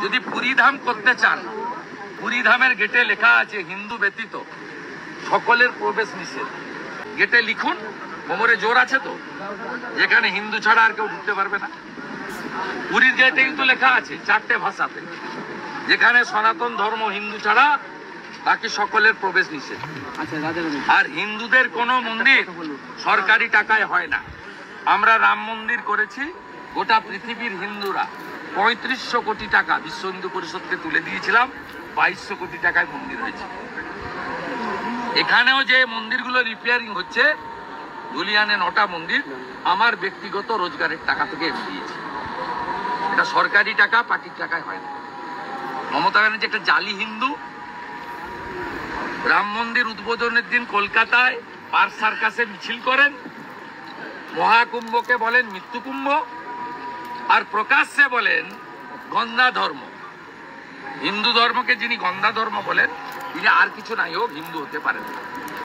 যদি পুরীধাম করতে চান, পুরীধামের গেটে লেখা আছে হিন্দু ব্যতীত সকলের প্রবেশ নিষেধ। গেটে লিখুন, কোমরে জোর আছে তো, যেখানে হিন্দু ছাড়া আর কেউ ঢুকতে পারবে না। পুরীর গেটে কিন্তু লেখা আছে 4টে ভাষাতে, যেখানে সনাতন ধর্ম হিন্দু ছাড়া বাকি সকলের প্রবেশ নিষেধ। আর হিন্দুদের কোনো মন্দির সরকারি টাকায় হয় না। আমরা রাম মন্দির করেছি, গোটা পৃথিবীর হিন্দুরা 3500 কোটি টাকা বিশ্ব হিন্দু পরিষদকে তুলে দিয়েছিলাম, 2200 কোটি টাকায় মন্দির হয়েছে। এখানেও যে মন্দিরগুলো রিপেয়ারিং হচ্ছে, ধুলিয়ানে 9টা মন্দির আমার ব্যক্তিগত রোজগারের টাকা থেকে এনে দিয়েছি। এটা সরকারি টাকা, পার্টির টাকায় হয় না। মমতা ব্যানার্জি একটা জালি হিন্দু। রাম মন্দির উদ্বোধনের দিন কলকাতায় পার্ক সার্কাসে মিছিল করেন, মহাকুম্ভকে বলেন মৃত্যুকুম্ভ, আর প্রকাশ্যে বলেন গন্ধা ধর্ম। হিন্দু ধর্মকে যিনি গন্ধা ধর্ম বলেন, তিনি আর কিছু নাই হোক হিন্দু হতে পারেন না।